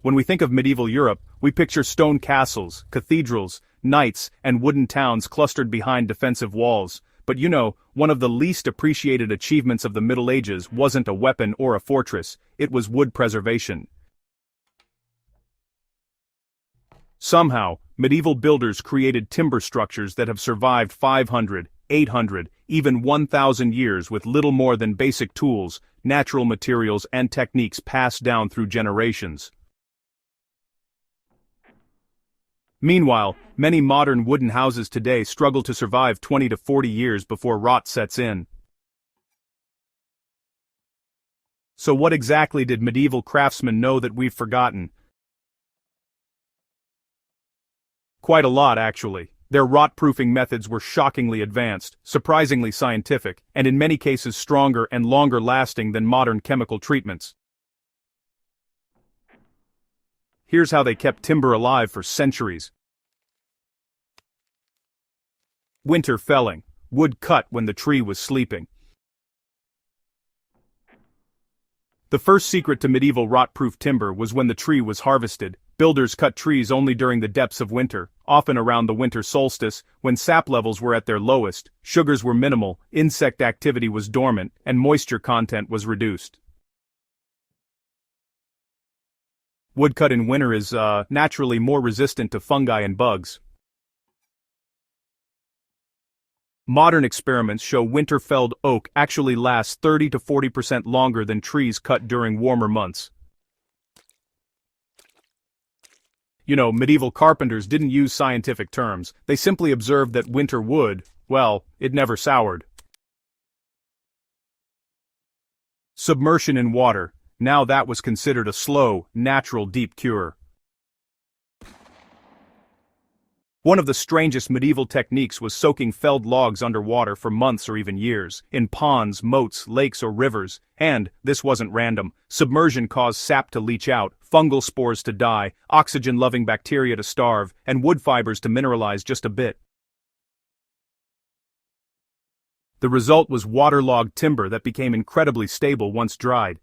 When we think of medieval Europe, we picture stone castles, cathedrals, knights, and wooden towns clustered behind defensive walls. But one of the least appreciated achievements of the Middle Ages wasn't a weapon or a fortress, it was wood preservation. Somehow, medieval builders created timber structures that have survived 500, 800, even 1,000 years with little more than basic tools, natural materials, and techniques passed down through generations. Meanwhile, many modern wooden houses today struggle to survive 20 to 40 years before rot sets in. So what exactly did medieval craftsmen know that we've forgotten? Quite a lot, actually. Their rot-proofing methods were shockingly advanced, surprisingly scientific, and in many cases stronger and longer-lasting than modern chemical treatments. Here's how they kept timber alive for centuries. Winter felling. Wood cut when the tree was sleeping. The first secret to medieval rot-proof timber was when the tree was harvested. Builders cut trees only during the depths of winter, often around the winter solstice, when sap levels were at their lowest, sugars were minimal, insect activity was dormant, and moisture content was reduced. Wood cut in winter is, naturally more resistant to fungi and bugs. Modern experiments show winter-felled oak actually lasts 30 to 40% longer than trees cut during warmer months. Medieval carpenters didn't use scientific terms, they simply observed that winter wood, well, it never soured. Submersion in water. Now that was considered a slow, natural deep cure. One of the strangest medieval techniques was soaking felled logs underwater for months or even years, in ponds, moats, lakes, or rivers, and, this wasn't random, submersion caused sap to leach out, fungal spores to die, oxygen-loving bacteria to starve, and wood fibers to mineralize just a bit. The result was waterlogged timber that became incredibly stable once dried.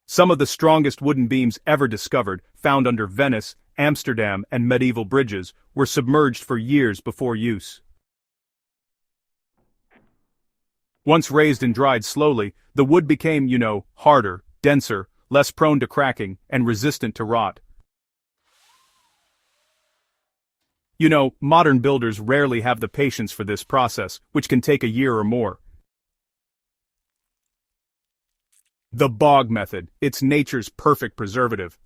Some of the strongest wooden beams ever discovered, found under Venice, Amsterdam, and medieval bridges, were submerged for years before use. Once raised and dried slowly, the wood became, harder, denser, less prone to cracking, and resistant to rot. Modern builders rarely have the patience for this process, which can take a year or more. The bog method, it's nature's perfect preservative.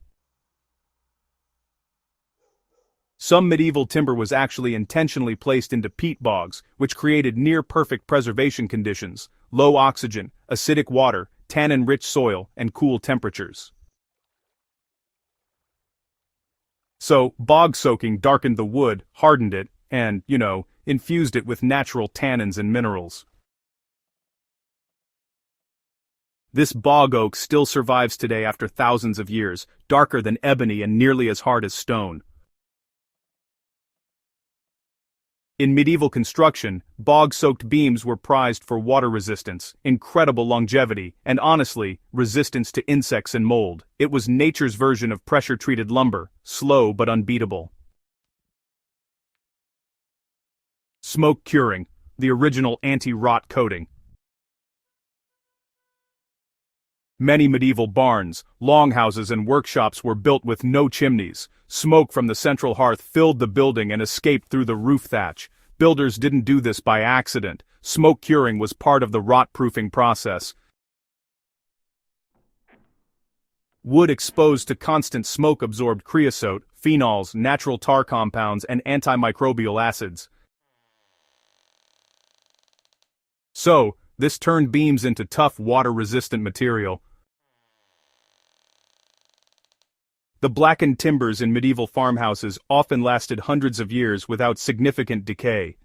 Some medieval timber was actually intentionally placed into peat bogs, which created near-perfect preservation conditions, low oxygen, acidic water, tannin-rich soil, and cool temperatures. So, bog soaking darkened the wood, hardened it, and, infused it with natural tannins and minerals. This bog oak still survives today after thousands of years, darker than ebony and nearly as hard as stone. In medieval construction, bog-soaked beams were prized for water resistance, incredible longevity, and honestly, resistance to insects and mold. It was nature's version of pressure-treated lumber, slow but unbeatable. Smoke curing, the original anti-rot coating. Many medieval barns, longhouses, and workshops were built with no chimneys. Smoke from the central hearth filled the building and escaped through the roof thatch. Builders didn't do this by accident. Smoke curing was part of the rot-proofing process. Wood exposed to constant smoke absorbed creosote, phenols, natural tar compounds, and antimicrobial acids. So, this turned beams into tough, water-resistant material. The blackened timbers in medieval farmhouses often lasted hundreds of years without significant decay.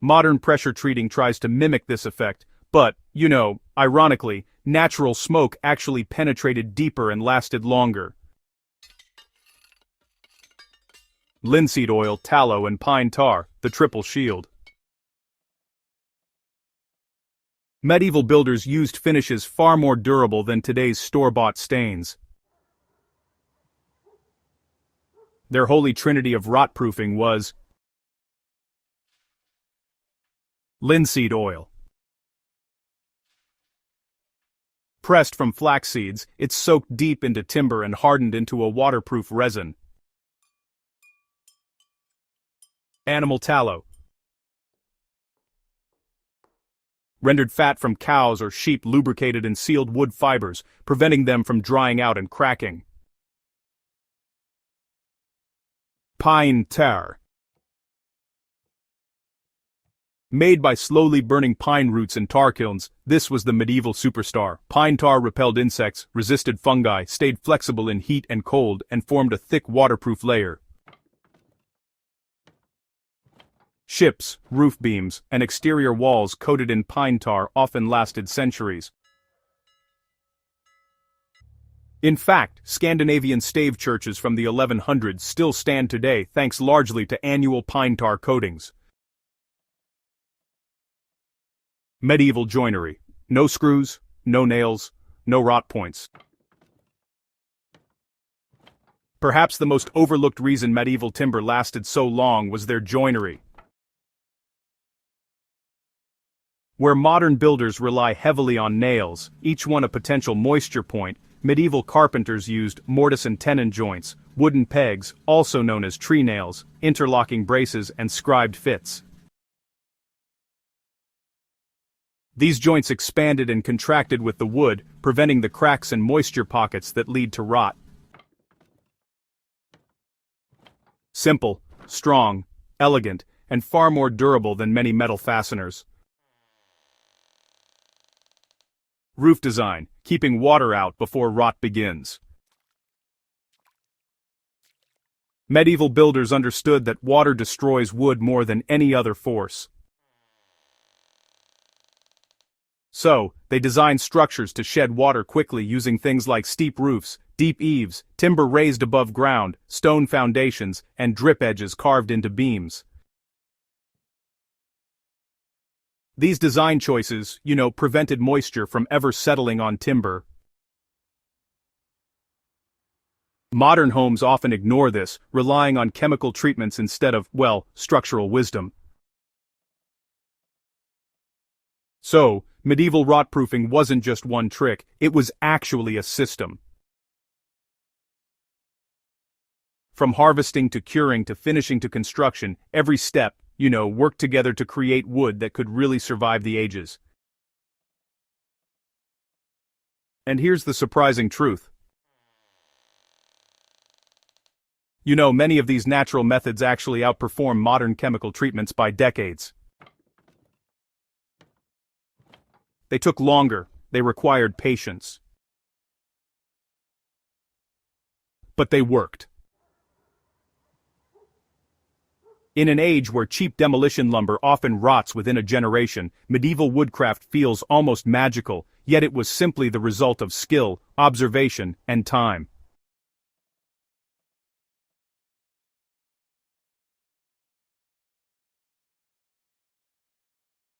Modern pressure treating tries to mimic this effect, but, ironically, natural smoke actually penetrated deeper and lasted longer. Linseed oil, tallow, and pine tar, the triple shield. Medieval builders used finishes far more durable than today's store-bought stains. Their holy trinity of rot-proofing was linseed oil. Pressed from flax seeds, it soaked deep into timber and hardened into a waterproof resin. Animal tallow. Rendered fat from cows or sheep lubricated and sealed wood fibers, preventing them from drying out and cracking. Pine tar. Made by slowly burning pine roots in tar kilns, this was the medieval superstar. Pine tar repelled insects, resisted fungi, stayed flexible in heat and cold, and formed a thick waterproof layer. Ships, roof beams, and exterior walls coated in pine tar often lasted centuries. In fact, Scandinavian stave churches from the 1100s still stand today thanks largely to annual pine tar coatings. Medieval joinery. No screws, no nails, no rot points. Perhaps the most overlooked reason medieval timber lasted so long was their joinery. Where modern builders rely heavily on nails, each one a potential moisture point, medieval carpenters used mortise and tenon joints, wooden pegs, also known as tree nails, interlocking braces, and scribed fits. These joints expanded and contracted with the wood, preventing the cracks and moisture pockets that lead to rot. Simple, strong, elegant, and far more durable than many metal fasteners. Roof design, keeping water out before rot begins. Medieval builders understood that water destroys wood more than any other force. So, they designed structures to shed water quickly using things like steep roofs, deep eaves, timber raised above ground, stone foundations, and drip edges carved into beams. These design choices, prevented moisture from ever settling on timber. Modern homes often ignore this, relying on chemical treatments instead of, structural wisdom. So, medieval rot-proofing wasn't just one trick, it was actually a system. From harvesting to curing to finishing to construction, every step, worked together to create wood that could really survive the ages. And here's the surprising truth. Many of these natural methods actually outperform modern chemical treatments by decades. They took longer, they required patience. But they worked. In an age where cheap demolition lumber often rots within a generation, medieval woodcraft feels almost magical, yet it was simply the result of skill, observation, and time.